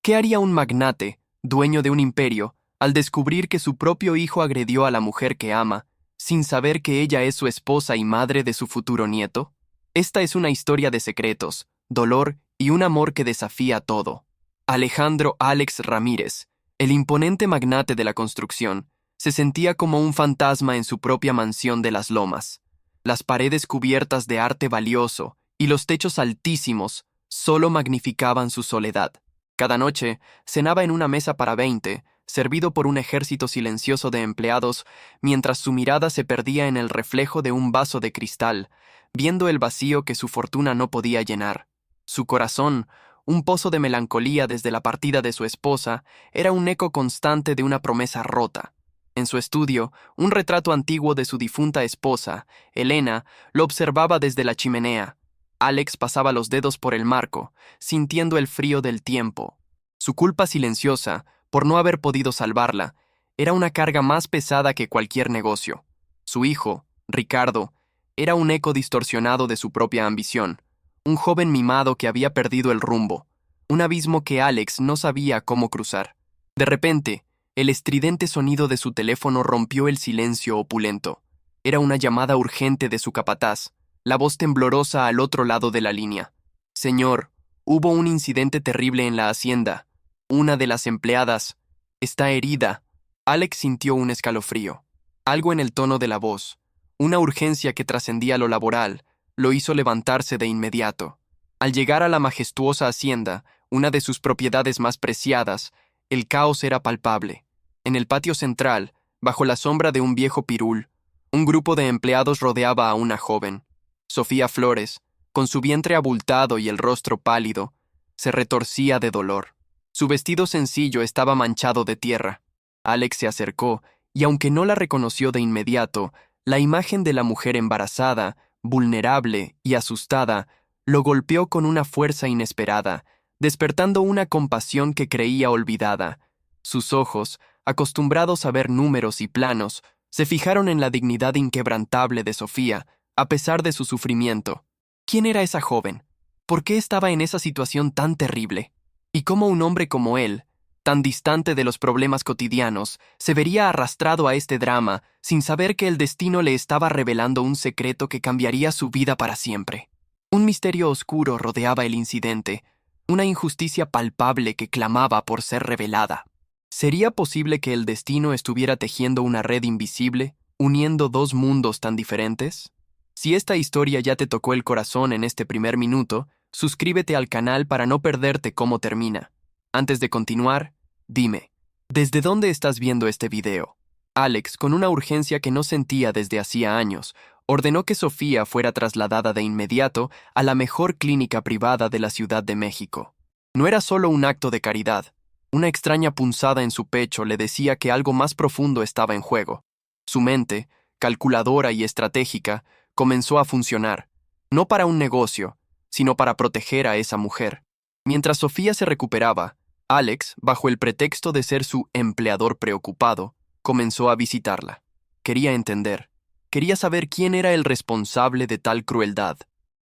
¿Qué haría un magnate, dueño de un imperio, al descubrir que su propio hijo agredió a la mujer que ama, sin saber que ella es su esposa y madre de su futuro nieto? Esta es una historia de secretos, dolor y un amor que desafía todo. Alejandro Alex Ramírez, el imponente magnate de la construcción, se sentía como un fantasma en su propia mansión de las lomas. Las paredes cubiertas de arte valioso y los techos altísimos solo magnificaban su soledad. Cada noche cenaba en una mesa para 20, servido por un ejército silencioso de empleados, mientras su mirada se perdía en el reflejo de un vaso de cristal, viendo el vacío que su fortuna no podía llenar. Su corazón, un pozo de melancolía desde la partida de su esposa, era un eco constante de una promesa rota. En su estudio, un retrato antiguo de su difunta esposa, Elena, lo observaba desde la chimenea. Alex pasaba los dedos por el marco, sintiendo el frío del tiempo. Su culpa silenciosa, por no haber podido salvarla, era una carga más pesada que cualquier negocio. Su hijo, Ricardo, era un eco distorsionado de su propia ambición, un joven mimado que había perdido el rumbo, un abismo que Alex no sabía cómo cruzar. De repente, el estridente sonido de su teléfono rompió el silencio opulento. Era una llamada urgente de su capataz, la voz temblorosa al otro lado de la línea. Señor, hubo un incidente terrible en la hacienda. Una de las empleadas está herida. Alex sintió un escalofrío. Algo en el tono de la voz, una urgencia que trascendía lo laboral, lo hizo levantarse de inmediato. Al llegar a la majestuosa hacienda, una de sus propiedades más preciadas, el caos era palpable. En el patio central, bajo la sombra de un viejo pirul, un grupo de empleados rodeaba a una joven. Sofía Flores, con su vientre abultado y el rostro pálido, se retorcía de dolor. Su vestido sencillo estaba manchado de tierra. Alex se acercó, y aunque no la reconoció de inmediato, la imagen de la mujer embarazada, vulnerable y asustada, lo golpeó con una fuerza inesperada, despertando una compasión que creía olvidada. Sus ojos, acostumbrados a ver números y planos, se fijaron en la dignidad inquebrantable de Sofía, a pesar de su sufrimiento. ¿Quién era esa joven? ¿Por qué estaba en esa situación tan terrible? ¿Y cómo un hombre como él, tan distante de los problemas cotidianos, se vería arrastrado a este drama sin saber que el destino le estaba revelando un secreto que cambiaría su vida para siempre? Un misterio oscuro rodeaba el incidente, una injusticia palpable que clamaba por ser revelada. ¿Sería posible que el destino estuviera tejiendo una red invisible, uniendo dos mundos tan diferentes? Si esta historia ya te tocó el corazón en este primer minuto, suscríbete al canal para no perderte cómo termina. Antes de continuar, dime, ¿desde dónde estás viendo este video? Alex, con una urgencia que no sentía desde hacía años, ordenó que Sofía fuera trasladada de inmediato a la mejor clínica privada de la Ciudad de México. No era solo un acto de caridad. Una extraña punzada en su pecho le decía que algo más profundo estaba en juego. Su mente, calculadora y estratégica, comenzó a funcionar, no para un negocio, sino para proteger a esa mujer. Mientras Sofía se recuperaba, Alex, bajo el pretexto de ser su empleador preocupado, comenzó a visitarla. Quería entender. Quería saber quién era el responsable de tal crueldad.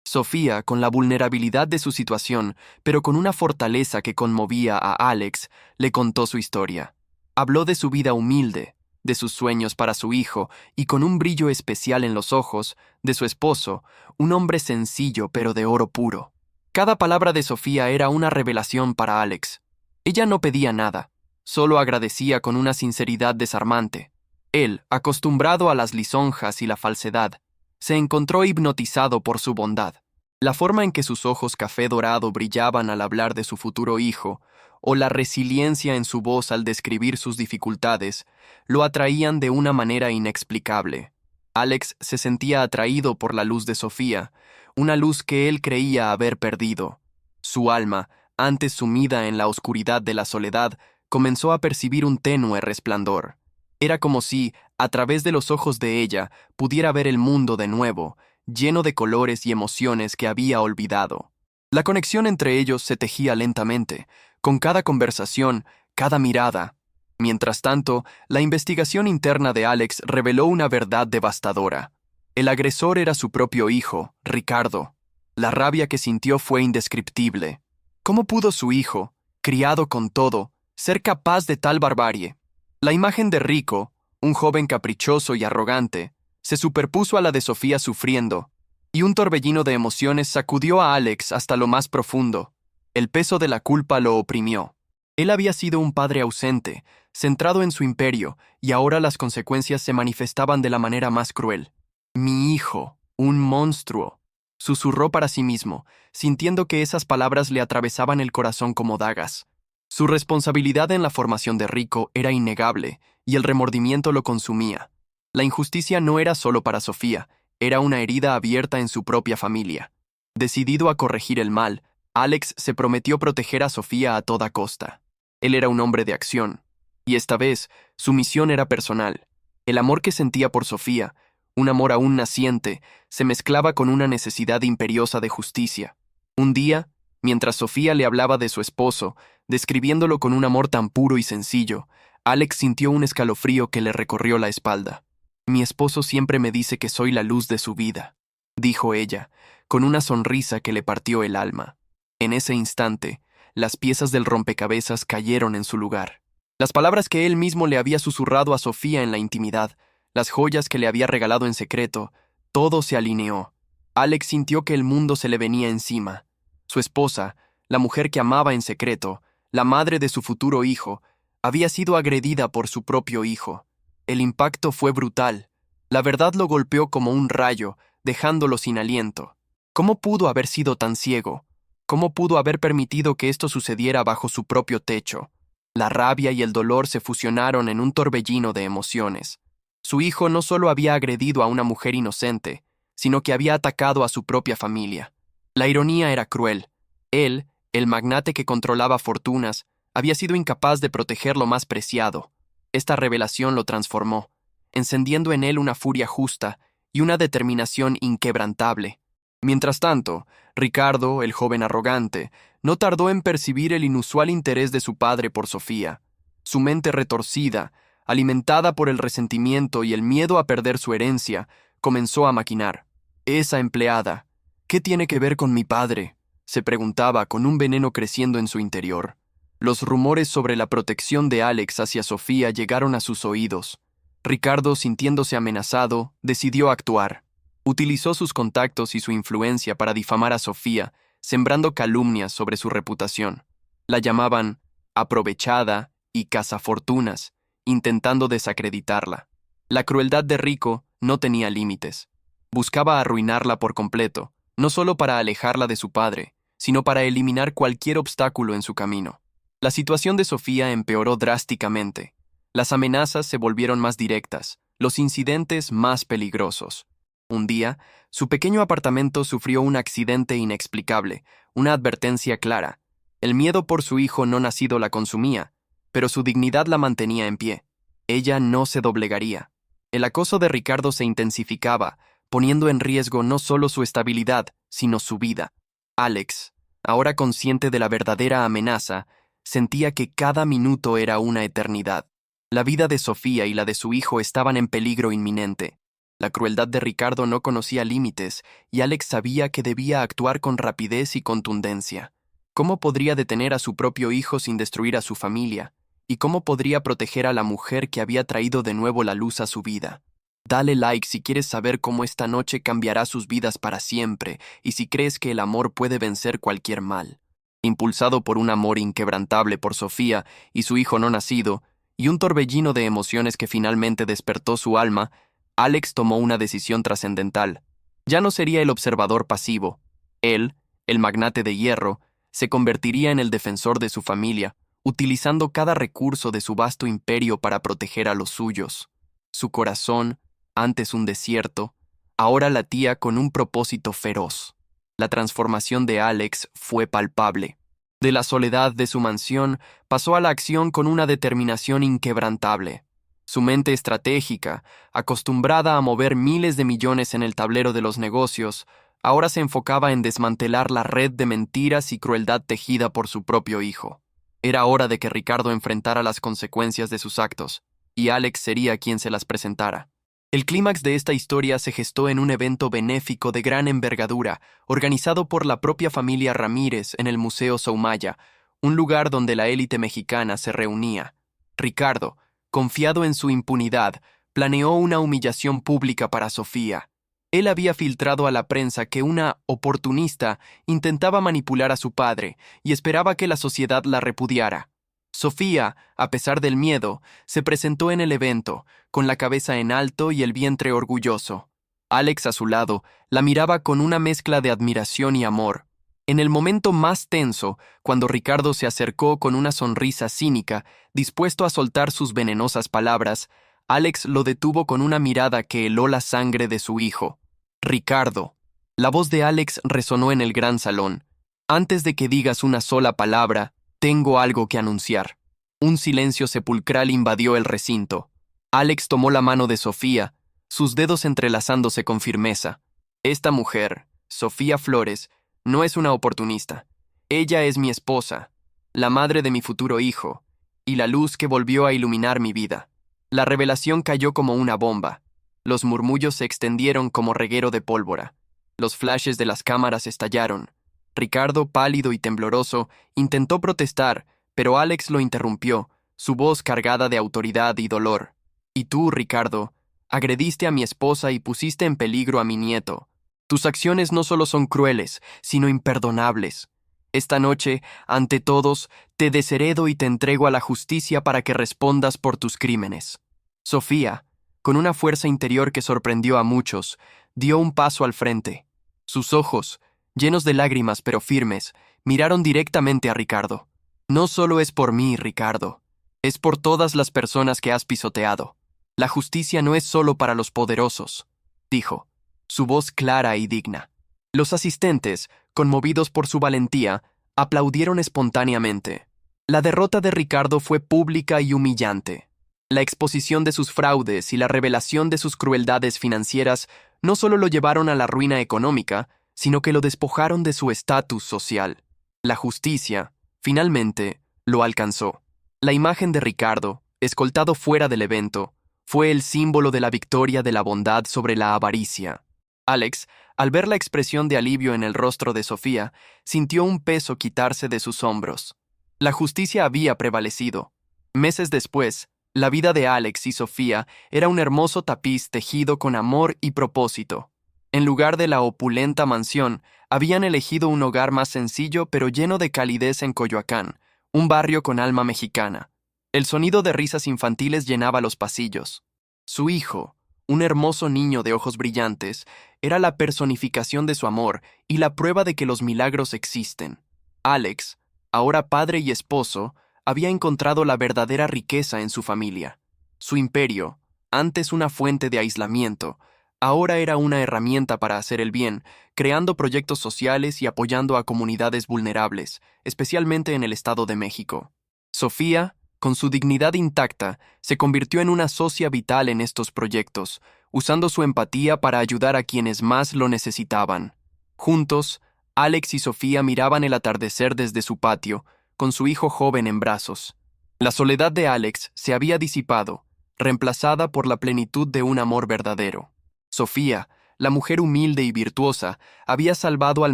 Sofía, con la vulnerabilidad de su situación, pero con una fortaleza que conmovía a Alex, le contó su historia. Habló de su vida humilde, de sus sueños para su hijo y con un brillo especial en los ojos, de su esposo, un hombre sencillo pero de oro puro. Cada palabra de Sofía era una revelación para Alex. Ella no pedía nada, solo agradecía con una sinceridad desarmante. Él, acostumbrado a las lisonjas y la falsedad, se encontró hipnotizado por su bondad. La forma en que sus ojos café dorado brillaban al hablar de su futuro hijo, o la resiliencia en su voz al describir sus dificultades, lo atraían de una manera inexplicable. Alex se sentía atraído por la luz de Sofía, una luz que él creía haber perdido. Su alma, antes sumida en la oscuridad de la soledad, comenzó a percibir un tenue resplandor. Era como si, a través de los ojos de ella, pudiera ver el mundo de nuevo, lleno de colores y emociones que había olvidado. La conexión entre ellos se tejía lentamente, con cada conversación, cada mirada. Mientras tanto, la investigación interna de Alex reveló una verdad devastadora. El agresor era su propio hijo, Ricardo. La rabia que sintió fue indescriptible. ¿Cómo pudo su hijo, criado con todo, ser capaz de tal barbarie. La imagen de Rico, un joven caprichoso y arrogante, se superpuso a la de Sofía sufriendo, y un torbellino de emociones sacudió a Alex hasta lo más profundo. El peso de la culpa lo oprimió. Él había sido un padre ausente, centrado en su imperio, y ahora las consecuencias se manifestaban de la manera más cruel. «Mi hijo, un monstruo», susurró para sí mismo, sintiendo que esas palabras le atravesaban el corazón como dagas. Su responsabilidad en la formación de Rico era innegable, y el remordimiento lo consumía. La injusticia no era solo para Sofía, era una herida abierta en su propia familia. Decidido a corregir el mal, Alex se prometió proteger a Sofía a toda costa. Él era un hombre de acción, y esta vez su misión era personal. El amor que sentía por Sofía, un amor aún naciente, se mezclaba con una necesidad imperiosa de justicia. Un día, mientras Sofía le hablaba de su esposo, describiéndolo con un amor tan puro y sencillo, Alex sintió un escalofrío que le recorrió la espalda. «Mi esposo siempre me dice que soy la luz de su vida», dijo ella, con una sonrisa que le partió el alma. En ese instante, las piezas del rompecabezas cayeron en su lugar. Las palabras que él mismo le había susurrado a Sofía en la intimidad, las joyas que le había regalado en secreto, todo se alineó. Alex sintió que el mundo se le venía encima. Su esposa, la mujer que amaba en secreto, la madre de su futuro hijo, había sido agredida por su propio hijo. El impacto fue brutal. La verdad lo golpeó como un rayo, dejándolo sin aliento. ¿Cómo pudo haber sido tan ciego? ¿Cómo pudo haber permitido que esto sucediera bajo su propio techo? La rabia y el dolor se fusionaron en un torbellino de emociones. Su hijo no solo había agredido a una mujer inocente, sino que había atacado a su propia familia. La ironía era cruel. Él, el magnate que controlaba fortunas, había sido incapaz de proteger lo más preciado. Esta revelación lo transformó, encendiendo en él una furia justa y una determinación inquebrantable. Mientras tanto, Ricardo, el joven arrogante, no tardó en percibir el inusual interés de su padre por Sofía. Su mente retorcida, alimentada por el resentimiento y el miedo a perder su herencia, comenzó a maquinar. «Esa empleada, ¿qué tiene que ver con mi padre?», se preguntaba con un veneno creciendo en su interior. Los rumores sobre la protección de Alex hacia Sofía llegaron a sus oídos. Ricardo, sintiéndose amenazado, decidió actuar. Utilizó sus contactos y su influencia para difamar a Sofía, sembrando calumnias sobre su reputación. La llamaban aprovechada y cazafortunas, intentando desacreditarla. La crueldad de Rico no tenía límites. Buscaba arruinarla por completo, no solo para alejarla de su padre, sino para eliminar cualquier obstáculo en su camino. La situación de Sofía empeoró drásticamente. Las amenazas se volvieron más directas, los incidentes más peligrosos. Un día, su pequeño apartamento sufrió un accidente inexplicable, una advertencia clara. El miedo por su hijo no nacido la consumía, pero su dignidad la mantenía en pie. Ella no se doblegaría. El acoso de Ricardo se intensificaba, poniendo en riesgo no solo su estabilidad, sino su vida. Alex, ahora consciente de la verdadera amenaza, sentía que cada minuto era una eternidad. La vida de Sofía y la de su hijo estaban en peligro inminente. La crueldad de Ricardo no conocía límites, y Alex sabía que debía actuar con rapidez y contundencia. ¿Cómo podría detener a su propio hijo sin destruir a su familia? ¿Y cómo podría proteger a la mujer que había traído de nuevo la luz a su vida? Dale like si quieres saber cómo esta noche cambiará sus vidas para siempre, y si crees que el amor puede vencer cualquier mal. Impulsado por un amor inquebrantable por Sofía y su hijo no nacido, y un torbellino de emociones que finalmente despertó su alma, Alex tomó una decisión trascendental. Ya no sería el observador pasivo. Él, el magnate de hierro, se convertiría en el defensor de su familia, utilizando cada recurso de su vasto imperio para proteger a los suyos. Su corazón, antes un desierto, ahora latía con un propósito feroz. La transformación de Alex fue palpable. De la soledad de su mansión pasó a la acción con una determinación inquebrantable. Su mente estratégica, acostumbrada a mover miles de millones en el tablero de los negocios, ahora se enfocaba en desmantelar la red de mentiras y crueldad tejida por su propio hijo. Era hora de que Ricardo enfrentara las consecuencias de sus actos, y Alex sería quien se las presentara. El clímax de esta historia se gestó en un evento benéfico de gran envergadura, organizado por la propia familia Ramírez en el Museo Soumaya, un lugar donde la élite mexicana se reunía. Ricardo, confiado en su impunidad, planeó una humillación pública para Sofía. Él había filtrado a la prensa que una oportunista intentaba manipular a su padre y esperaba que la sociedad la repudiara. Sofía, a pesar del miedo, se presentó en el evento, con la cabeza en alto y el vientre orgulloso. Alex, a su lado, la miraba con una mezcla de admiración y amor. En el momento más tenso, cuando Ricardo se acercó con una sonrisa cínica, dispuesto a soltar sus venenosas palabras, Alex lo detuvo con una mirada que heló la sangre de su hijo. Ricardo. La voz de Alex resonó en el gran salón. Antes de que digas una sola palabra, tengo algo que anunciar. Un silencio sepulcral invadió el recinto. Alex tomó la mano de Sofía, sus dedos entrelazándose con firmeza. Esta mujer, Sofía Flores, no es una oportunista. Ella es mi esposa, la madre de mi futuro hijo, y la luz que volvió a iluminar mi vida. La revelación cayó como una bomba. Los murmullos se extendieron como reguero de pólvora. Los flashes de las cámaras estallaron. Ricardo, pálido y tembloroso, intentó protestar, pero Alex lo interrumpió, su voz cargada de autoridad y dolor. Y tú, Ricardo, agrediste a mi esposa y pusiste en peligro a mi nieto. Tus acciones no solo son crueles, sino imperdonables. Esta noche, ante todos, te desheredo y te entrego a la justicia para que respondas por tus crímenes. Sofía, con una fuerza interior que sorprendió a muchos, dio un paso al frente. Sus ojos, llenos de lágrimas pero firmes, miraron directamente a Ricardo. No solo es por mí, Ricardo, es por todas las personas que has pisoteado. La justicia no es solo para los poderosos, dijo, su voz clara y digna. Los asistentes, conmovidos por su valentía, aplaudieron espontáneamente. La derrota de Ricardo fue pública y humillante. La exposición de sus fraudes y la revelación de sus crueldades financieras no solo lo llevaron a la ruina económica, sino que lo despojaron de su estatus social. La justicia, finalmente, lo alcanzó. La imagen de Ricardo, escoltado fuera del evento, fue el símbolo de la victoria de la bondad sobre la avaricia. Alex, al ver la expresión de alivio en el rostro de Sofía, sintió un peso quitarse de sus hombros. La justicia había prevalecido. Meses después, la vida de Alex y Sofía era un hermoso tapiz tejido con amor y propósito. En lugar de la opulenta mansión, habían elegido un hogar más sencillo pero lleno de calidez en Coyoacán, un barrio con alma mexicana. El sonido de risas infantiles llenaba los pasillos. Su hijo, un hermoso niño de ojos brillantes, era la personificación de su amor y la prueba de que los milagros existen. Alex, ahora padre y esposo, había encontrado la verdadera riqueza en su familia. Su imperio, antes una fuente de aislamiento, ahora era una herramienta para hacer el bien, creando proyectos sociales y apoyando a comunidades vulnerables, especialmente en el Estado de México. Sofía, con su dignidad intacta, se convirtió en una socia vital en estos proyectos, usando su empatía para ayudar a quienes más lo necesitaban. Juntos, Alex y Sofía miraban el atardecer desde su patio, con su hijo joven en brazos. La soledad de Alex se había disipado, reemplazada por la plenitud de un amor verdadero. Sofía, la mujer humilde y virtuosa, había salvado al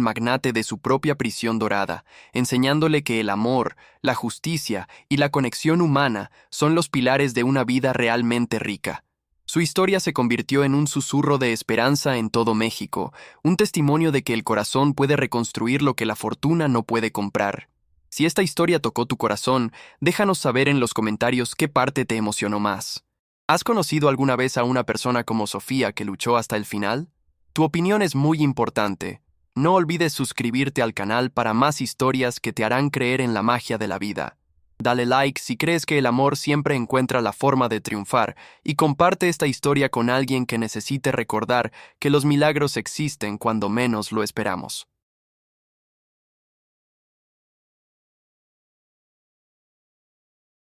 magnate de su propia prisión dorada, enseñándole que el amor, la justicia y la conexión humana son los pilares de una vida realmente rica. Su historia se convirtió en un susurro de esperanza en todo México, un testimonio de que el corazón puede reconstruir lo que la fortuna no puede comprar. Si esta historia tocó tu corazón, déjanos saber en los comentarios qué parte te emocionó más. ¿Has conocido alguna vez a una persona como Sofía que luchó hasta el final? Tu opinión es muy importante. No olvides suscribirte al canal para más historias que te harán creer en la magia de la vida. Dale like si crees que el amor siempre encuentra la forma de triunfar y comparte esta historia con alguien que necesite recordar que los milagros existen cuando menos lo esperamos.